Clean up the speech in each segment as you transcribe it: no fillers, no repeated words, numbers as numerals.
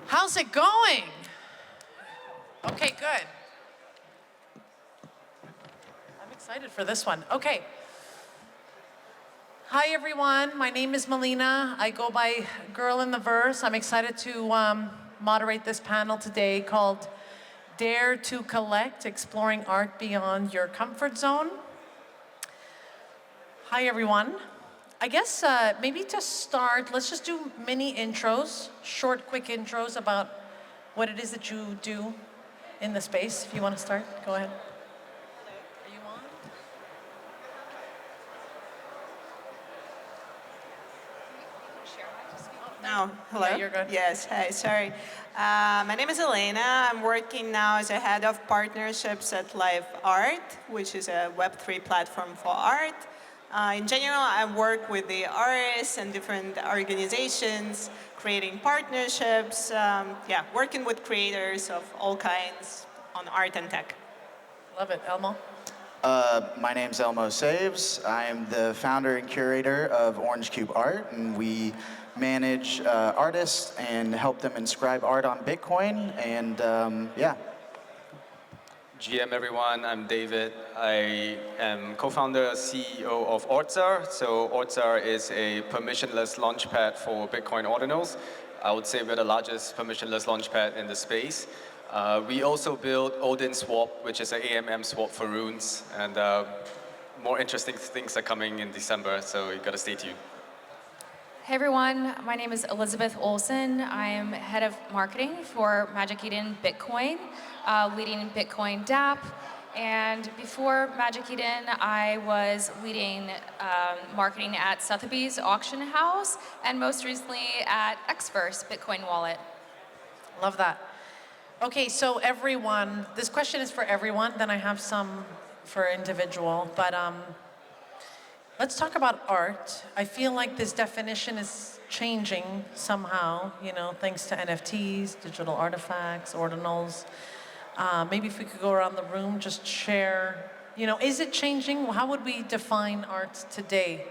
How's it going? Okay, good. I'm excited for this one. Okay. Hi, everyone. My name is Melina. I go by Girl in the Verse. I'm excited to moderate this panel today called Dare to Collect, Exploring Art Beyond Your Comfort Zone. Hi, everyone. I guess maybe to start, let's just do mini intros, short, quick intros about what it is that you do in the space. If you want to start, go ahead. Are you on? No, hello? Yeah, you're good. Yes, hi, sorry. My name is Elena. I'm working now as a head of partnerships at LiveArt, which is a Web3 platform for art. In general, I work with the artists and different organizations, creating partnerships, working with creators of all kinds on art and tech. Love it. Elmo? My name's Elmo Saves. I'm the founder and curator of Orange Cube Art, and we manage artists and help them inscribe art on Bitcoin, and GM everyone, I'm David. I am co-founder, CEO of Ordzaar. So Ordzaar is a permissionless launchpad for Bitcoin ordinals. I would say we're the largest permissionless launchpad in the space. We also built Odin Swap, which is an AMM swap for runes, and more interesting things are coming in December, so you gotta stay tuned. Hey everyone, my name is Elizabeth Olson. I'm head of marketing for Magic Eden Bitcoin, leading Bitcoin DApp. And before Magic Eden, I was leading marketing at Sotheby's Auction House, and most recently at Xverse Bitcoin Wallet. Love that. Okay, so everyone, this question is for everyone, then I have some for individual, but let's talk about art. I feel like this definition is changing somehow, you know, thanks to NFTs, digital artifacts, ordinals. Maybe if we could go around the room, just share, you know, is it changing? How would we define art today?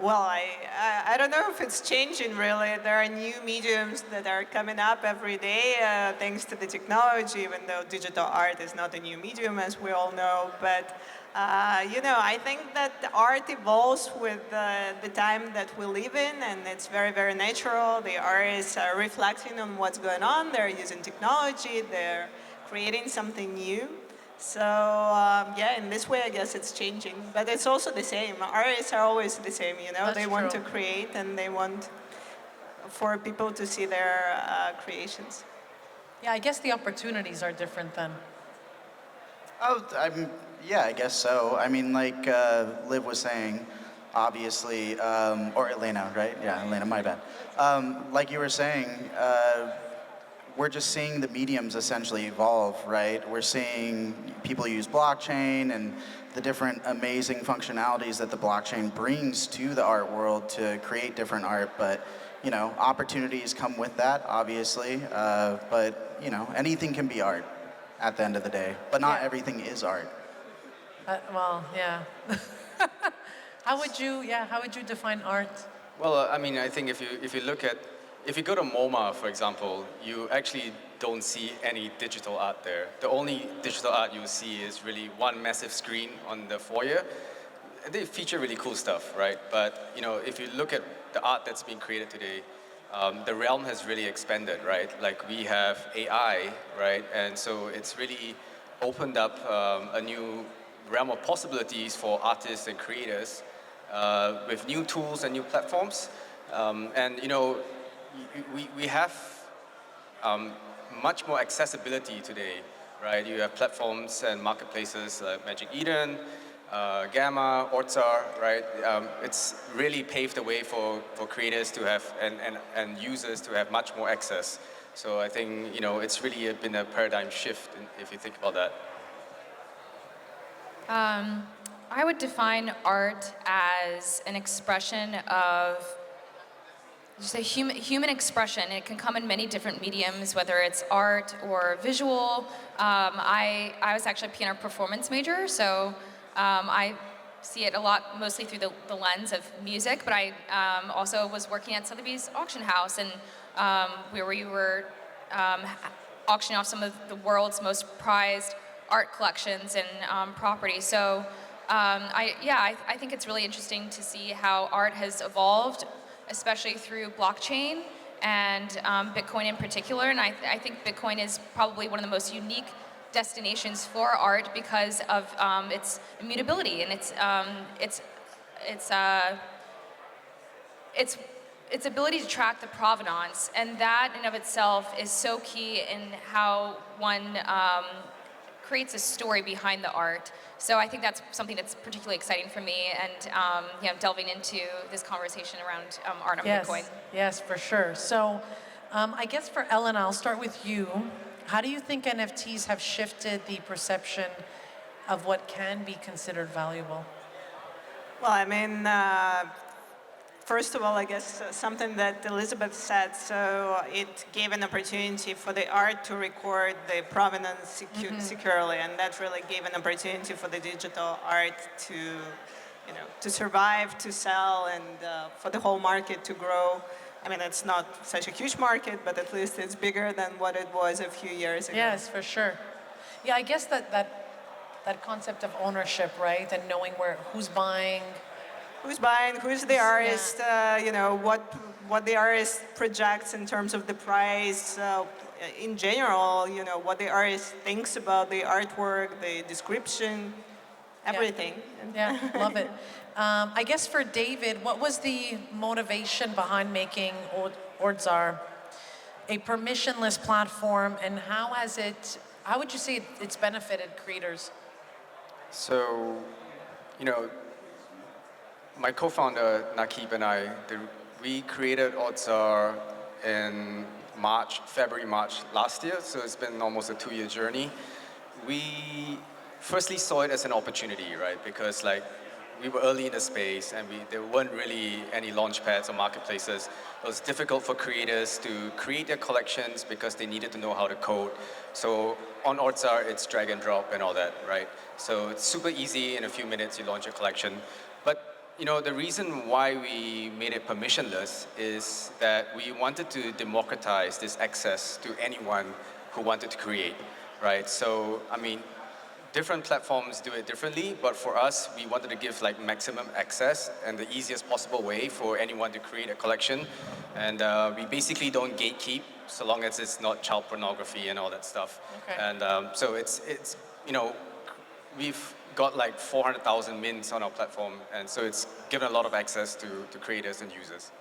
Well, I don't know if it's changing really. There are new mediums that are coming up every day thanks to the technology, even though digital art is not a new medium, as we all know. But, I think that art evolves with the time that we live in, and it's very, very natural. The artists are reflecting on what's going on. They're using technology. They're creating something new. So, in this way, I guess it's changing. But it's also the same. Artists are always the same, you know? They want to create, and they want for people to see their creations. Yeah, I guess the opportunities are different then. I guess so. I mean, like Liv was saying, obviously, or Elena, right? Yeah, Elena, my bad. Like you were saying, we're just seeing the mediums essentially evolve, right? We're seeing people use blockchain and the different amazing functionalities that the blockchain brings to the art world to create different art. But, you know, opportunities come with that, obviously. But, you know, anything can be art at the end of the day. But not everything is art. How would you define art? Well, I mean, I think if you go to MoMA, for example, you actually don't see any digital art there. The only digital art you see is really one massive screen on the foyer. They feature really cool stuff, right? But you know, if you look at the art that's being created today, the realm has really expanded, right? Like we have AI, right? And so it's really opened up a new realm of possibilities for artists and creators with new tools and new platforms. And you know, we have much more accessibility today, right? You have platforms and marketplaces like Magic Eden, Gamma, Ordzaar, right? It's really paved the way for creators to have and users to have much more access. So I think, you know, it's really been a paradigm shift if you think about that. I would define art as an expression of just a human expression. It can come in many different mediums, whether it's art or visual. I was actually a piano performance major, so I see it a lot, mostly through the lens of music, but I also was working at Sotheby's auction house, and where we were auctioning off some of the world's most prized art collections and property. So I think it's really interesting to see how art has evolved, especially through blockchain and Bitcoin in particular. And I think Bitcoin is probably one of the most unique destinations for art because of its immutability and its ability to track the provenance, and that in of itself is so key in how one creates a story behind the art. So I think that's something that's particularly exciting for me, and delving into this conversation around art on Bitcoin. Yes, for sure. So I guess for Elena, I'll start with you. How do you think NFTs have shifted the perception of what can be considered valuable? Well, I mean, first of all, I guess something that Elizabeth said, so it gave an opportunity for the art to record the provenance securely, and that really gave an opportunity for the digital art to survive, to sell, and for the whole market to grow. I mean, it's not such a huge market, but at least it's bigger than what it was a few years ago. Yes, for sure. Yeah, I guess that concept of ownership, right, and knowing who's buying, who's the artist, what the artist projects in terms of the price, in general, what the artist thinks about the artwork, the description, everything. Yeah, love it. I guess for David, what was the motivation behind making Ordzaar a permissionless platform, and how would you say it's benefited creators? So, my co-founder Nakib and I, we created Ordzaar in February, March last year. So it's been almost a 2-year journey. We firstly saw it as an opportunity, right? Because we were early in the space, and there weren't really any launch pads or marketplaces. It was difficult for creators to create their collections because they needed to know how to code. So on Ordzaar, it's drag and drop and all that, right? So it's super easy. In a few minutes, you launch your collection. But the reason why we made it permissionless is that we wanted to democratize this access to anyone who wanted to create, right? So, I mean, different platforms do it differently, but for us, we wanted to give maximum access and the easiest possible way for anyone to create a collection. And we basically don't gatekeep, so long as it's not child pornography and all that stuff. Okay. And so it's we've got 400,000 mints on our platform, and so it's given a lot of access to creators and users.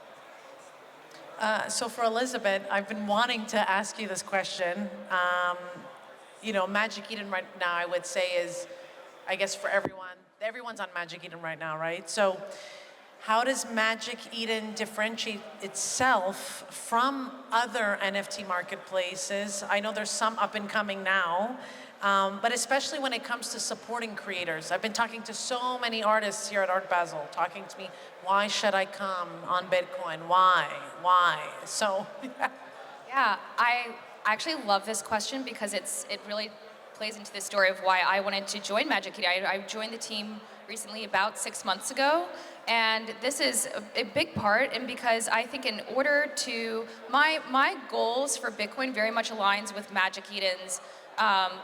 So for Elizabeth, I've been wanting to ask you this question. Magic Eden right now, I would say, is, I guess for everyone's on Magic Eden right now, right? So how does Magic Eden differentiate itself from other NFT marketplaces? I know there's some up and coming now, but especially when it comes to supporting creators. I've been talking to so many artists here at Art Basel, talking to me, why should I come on Bitcoin? Why? So, Yeah, I actually love this question because it really plays into the story of why I wanted to join Magic Eden. I joined the team recently about 6 months ago, and this is a big part, and because I think in order to, my goals for Bitcoin very much aligns with Magic Eden's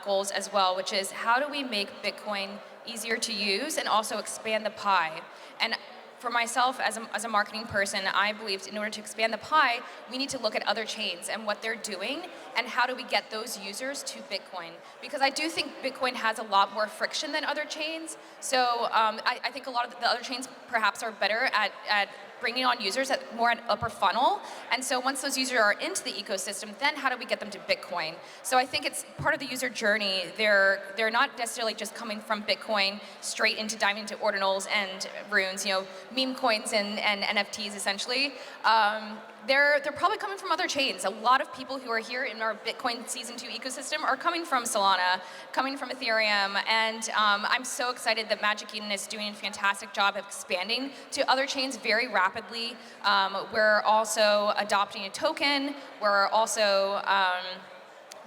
goals as well, which is how do we make Bitcoin easier to use and also expand the pie. And for myself, as a marketing person, I believed in order to expand the pie, we need to look at other chains and what they're doing, and how do we get those users to Bitcoin. Because I do think Bitcoin has a lot more friction than other chains. So I think a lot of the other chains perhaps are better at bringing on users more at upper funnel. And so once those users are into the ecosystem, then how do we get them to Bitcoin? So I think it's part of the user journey. They're not necessarily just coming from Bitcoin straight into diving into ordinals and runes, meme coins and NFTs essentially. They're probably coming from other chains. A lot of people who are here in our Bitcoin Season 2 ecosystem are coming from Solana, coming from Ethereum, and I'm so excited that Magic Eden is doing a fantastic job of expanding to other chains very rapidly. We're also adopting a token. We're also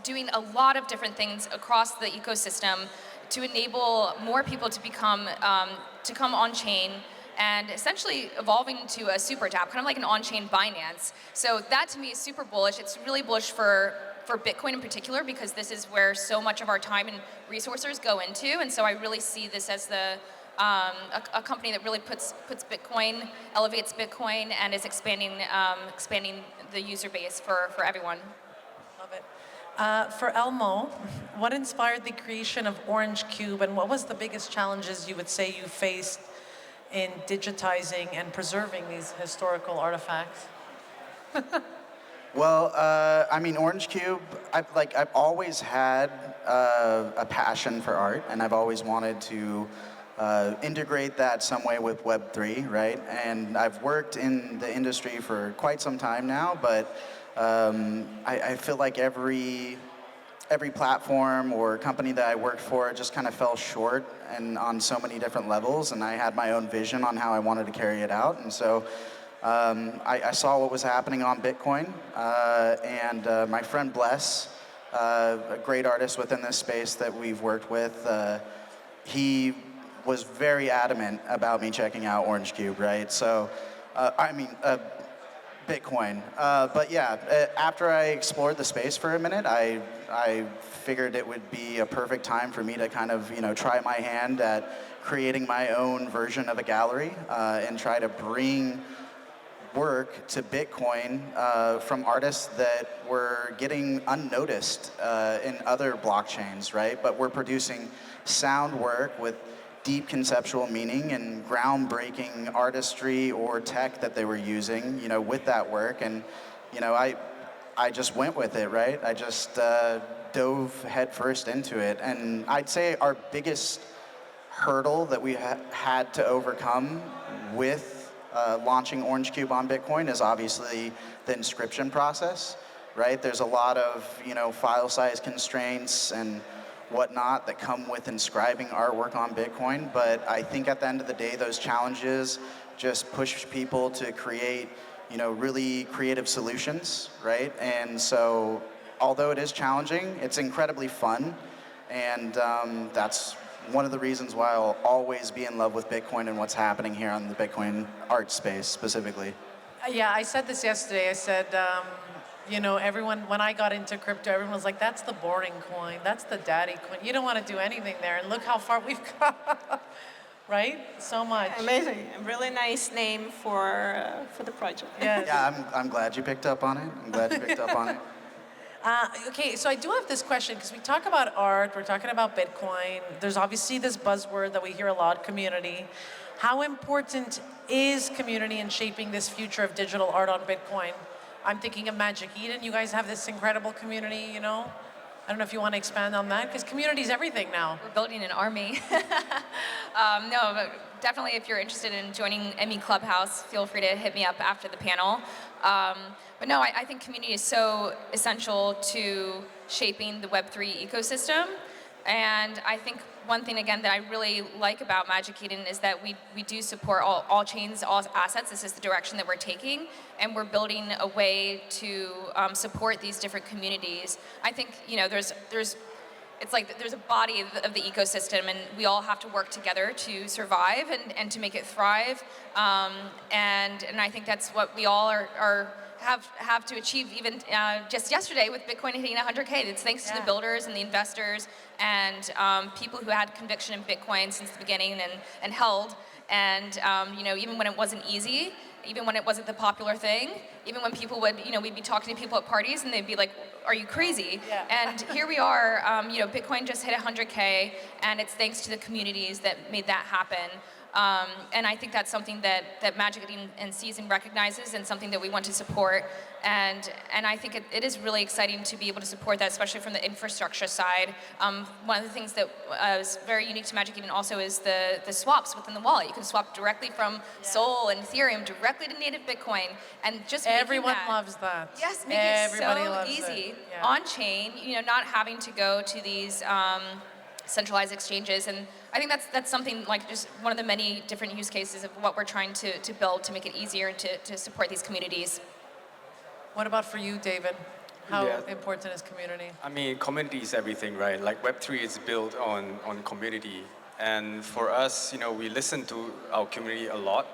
doing a lot of different things across the ecosystem to enable more people to become to come on chain and essentially evolving to a super dApp, kind of like an on-chain Binance. So that to me is super bullish. It's really bullish for Bitcoin in particular, because this is where so much of our time and resources go into. And so I really see this as a company that really puts Bitcoin, elevates Bitcoin, and is expanding the user base for everyone. Love it. For Elmo, what inspired the creation of Orange Cube, and what was the biggest challenges you would say you faced in digitizing and preserving these historical artifacts? Well, I mean, Orange Cube, I've always had a passion for art, and I've always wanted to integrate that some way with Web3, right? And I've worked in the industry for quite some time now, but I feel like every platform or company that I worked for just kind of fell short and on so many different levels, and I had my own vision on how I wanted to carry it out. And so I saw what was happening on Bitcoin, and my friend Bless, a great artist within this space that we've worked with, he was very adamant about me checking out Orange Cube, right? So, Bitcoin. But yeah, after I explored the space for a minute, I figured it would be a perfect time for me to kind of, try my hand at creating my own version of a gallery and try to bring work to Bitcoin from artists that were getting unnoticed in other blockchains, right? But we're producing sound work with deep conceptual meaning and groundbreaking artistry or tech that they were using, with that work. And, I just went with it, right? I just dove headfirst into it. And I'd say our biggest hurdle that we had to overcome with launching Orange Cube on Bitcoin is obviously the inscription process, right? There's a lot of, file size constraints and whatnot that come with inscribing artwork on Bitcoin. But I think at the end of the day, those challenges just push people to create, really creative solutions, right? And so, although it is challenging, it's incredibly fun. And that's one of the reasons why I'll always be in love with Bitcoin and what's happening here on the Bitcoin art space specifically. Yeah, I said this yesterday. I said, everyone, when I got into crypto, everyone was like, that's the boring coin. That's the daddy coin. You don't want to do anything there. And look how far we've got, right? So much. Amazing. A really nice name for the project. Yes. Yeah, I'm glad you picked up on it. Okay, so I do have this question, because we talk about art, we're talking about Bitcoin. There's obviously this buzzword that we hear a lot, community. How important is community in shaping this future of digital art on Bitcoin? I'm thinking of Magic Eden. You guys have this incredible community, I don't know if you want to expand on that, because community is everything now. We're building an army. No, but definitely if you're interested in joining ME Clubhouse, feel free to hit me up after the panel. But no, I think community is so essential to shaping the Web3 ecosystem. And I think one thing, again, that I really like about Magic Eden is that we do support all chains, all assets. This is the direction that we're taking. And we're building a way to support these different communities. I think, it's like there's a body of the ecosystem, and we all have to work together to survive and to make it thrive. And I think that's what we all have to achieve. Even just yesterday with Bitcoin hitting 100K, it's thanks to the builders and the investors and people who had conviction in Bitcoin since the beginning and held. And even when it wasn't easy, even when it wasn't the popular thing, even when people would, we'd be talking to people at parties and they'd be like, are you crazy? Yeah. And here we are, Bitcoin just hit 100K, and it's thanks to the communities that made that happen. And I think that's something that Magic Eden sees and recognizes, and something that we want to support. And I think it is really exciting to be able to support that, especially from the infrastructure side. One of the things that is very unique to Magic Eden also is the swaps within the wallet. You can swap directly from Sol and Ethereum directly to native Bitcoin, and just Everyone that, loves that. Yes, make Everybody it so loves easy it. Yeah. on chain. Not having to go to these centralized exchanges, and I think that's something like just one of the many different use cases of what we're trying to build to make it easier and to support these communities. What about for you, David? How Yeah. important is community? I mean, community is everything, right? Like Web3 is built on community. And for us, we listen to our community a lot.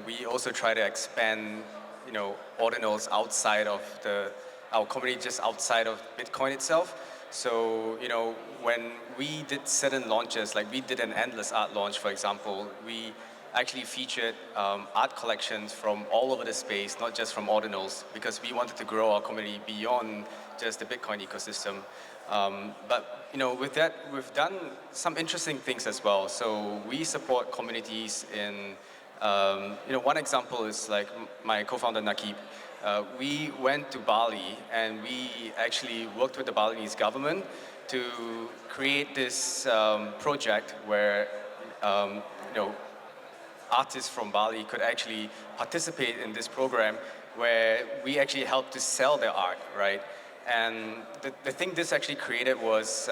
We also try to expand, ordinals outside of our community, just outside of Bitcoin itself. So, when we did certain launches, like we did an endless art launch, for example, we actually featured art collections from all over the space, not just from ordinals, because we wanted to grow our community beyond just the Bitcoin ecosystem. But with that, we've done some interesting things as well. So we support communities in, one example is like my co-founder Nakib. We went to Bali and we actually worked with the Balinese government to create this project where, artists from Bali could actually participate in this program where we actually helped to sell their art, right? And the thing this actually created was,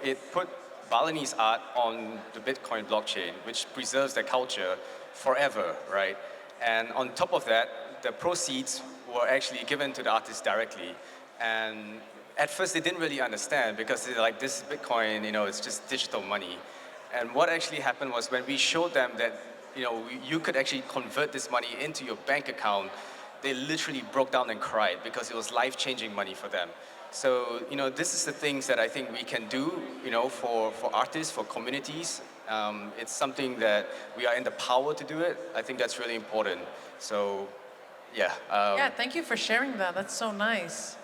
it put Balinese art on the Bitcoin blockchain, which preserves their culture forever, right? And on top of that, the proceeds were actually given to the artists directly. And at first they didn't really understand because they're like, this is Bitcoin, it's just digital money. And what actually happened was when we showed them that, you could actually convert this money into your bank account, they literally broke down and cried because it was life-changing money for them. So, this is the things that I think we can do, for artists, for communities. It's something that we are in the power to do it. I think that's really important. So, yeah. Yeah, thank you for sharing that. That's so nice.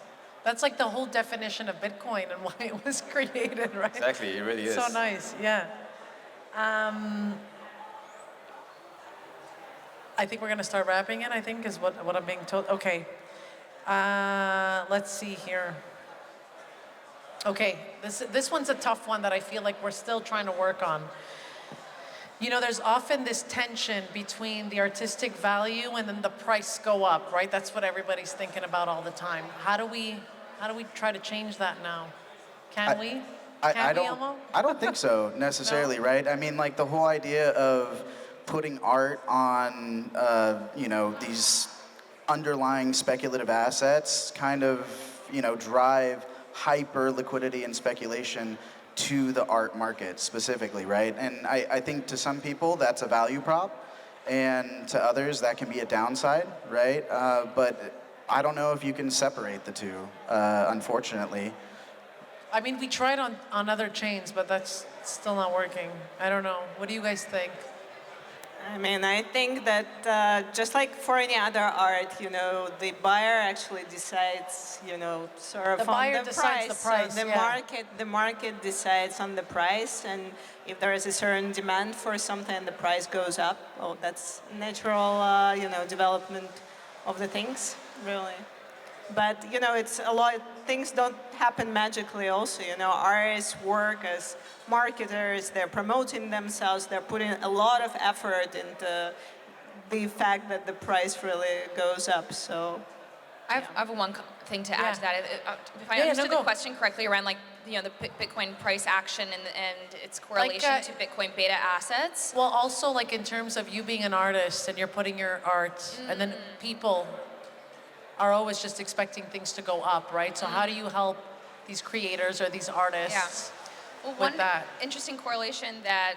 That's like the whole definition of Bitcoin and why it was created, right? Exactly, it really is. So nice, yeah. I think we're going to start wrapping it, I think, is what I'm being told. Okay. Let's see here. Okay, this one's a tough one that I feel like we're still trying to work on. There's often this tension between the artistic value and then the price go up, right? That's what everybody's thinking about all the time. How do we try to change that now? Can we? I Can we, Elmo? don't think so necessarily, right? I mean, like the whole idea of putting art on, these underlying speculative assets kind of, drive hyper liquidity and speculation to the art market specifically, right? And I think to some people that's a value prop, and to others that can be a downside, right? But I don't know if you can separate the two, unfortunately. I mean, we tried on other chains, but that's still not working. I don't know. What do you guys think? I mean, I think that just like for any other art, the buyer actually decides, sort of The buyer on the decides price. the price, So yeah. the market decides on the price, and if there is a certain demand for something, the price goes up. Oh, that's natural, development of the things, really. But it's a lot. Things don't happen magically. Also, artists work as marketers. They're promoting themselves. They're putting a lot of effort into the fact that the price really goes up. So, I have one thing to add to that. If I understood the question correctly around the Bitcoin price action and its correlation to Bitcoin beta assets. Well, also like in terms of you being an artist and you're putting your art, and then people are always just expecting things to go up, right? So how do you help these creators or these artists Well, with that? interesting correlation that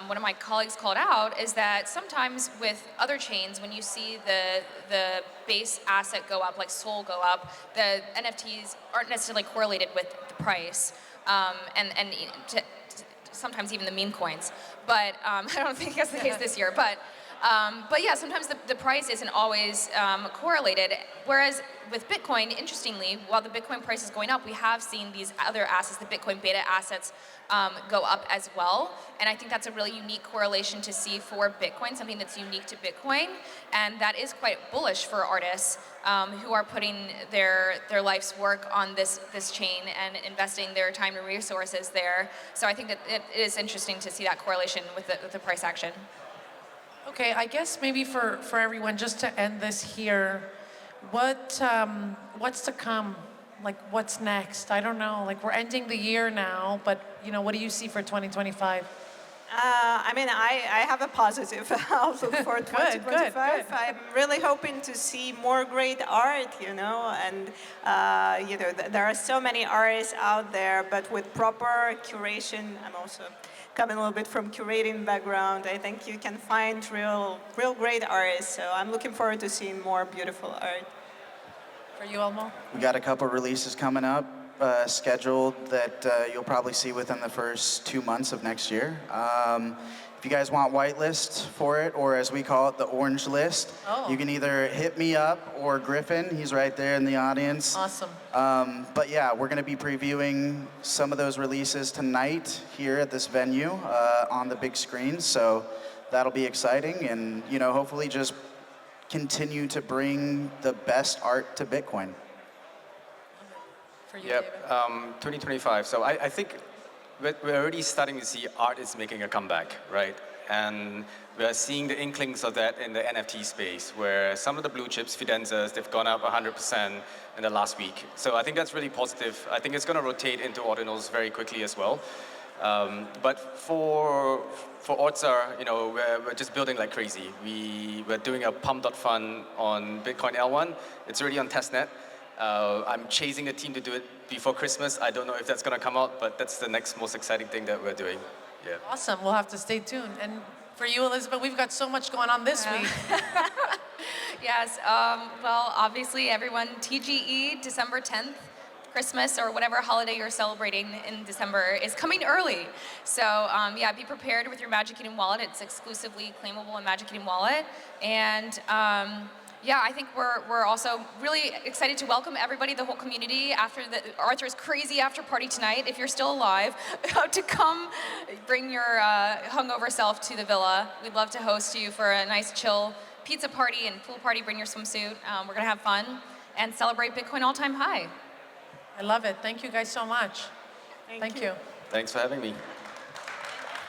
one of my colleagues called out is that sometimes with other chains, when you see the base asset go up, like Sol go up, the NFTs aren't necessarily correlated with the price, and sometimes even the meme coins. But I don't think that's the case this year. But yeah, sometimes the price isn't always correlated. Whereas with Bitcoin, interestingly, while the Bitcoin price is going up, we have seen these other assets, the Bitcoin beta assets, go up as well. And I think that's a really unique correlation to see for Bitcoin, something that's unique to Bitcoin. And that is quite bullish for artists who are putting their life's work on this chain and investing their time and resources there. So I think that it is interesting to see that correlation with the price action. Okay, I guess maybe for everyone, just to end this here, what's to come? Like, what's next? I don't know. Like, we're ending the year now, but what do you see for 2025? I mean, I have a positive outlook for 2025. good. I'm really hoping to see more great art, you know, and there are so many artists out there, but with proper curation. I'm also coming a little bit from curating background. I think you can find real great artists. So I'm looking forward to seeing more beautiful art. For you, Elmo? We got a couple releases coming up scheduled that you'll probably see within the first 2 months of next year. If you guys want whitelist for it, or as we call it, the orange list, you can either hit me up or Griffin. He's right there in the audience. Awesome. But yeah, we're going to be previewing some of those releases tonight here at this venue on the big screen. So that'll be exciting, and hopefully just continue to bring the best art to Bitcoin. For you, Yep, David? 2025. So I think we're already starting to see art is making a comeback, right? And we're seeing the inklings of that in the NFT space, where some of the blue chips, Fidenzas, they've gone up 100% in the last week. So I think that's really positive. I think it's going to rotate into ordinals very quickly as well. But for Ordzaar, we're just building like crazy. We're doing a pump.fun on Bitcoin L1. It's already on testnet. I'm chasing a team to do it before Christmas. I don't know if that's going to come out, but that's the next most exciting thing that we're doing. Yeah. Awesome. We'll have to stay tuned. And for you, Elizabeth, we've got so much going on this week. Yes, well, obviously everyone, TGE, December 10th, Christmas or whatever holiday you're celebrating in December is coming early. So yeah, be prepared with your Magic Eden wallet. It's exclusively claimable in Magic Eden wallet. And yeah, I think we're also really excited to welcome everybody, the whole community, after Arthur's crazy after party tonight, if you're still alive, to come bring your hungover self to the villa. We'd love to host you for a nice chill pizza party and pool party. Bring your swimsuit. We're gonna have fun and celebrate Bitcoin all-time high. I love it. Thank you guys so much. Thank you. Thanks for having me.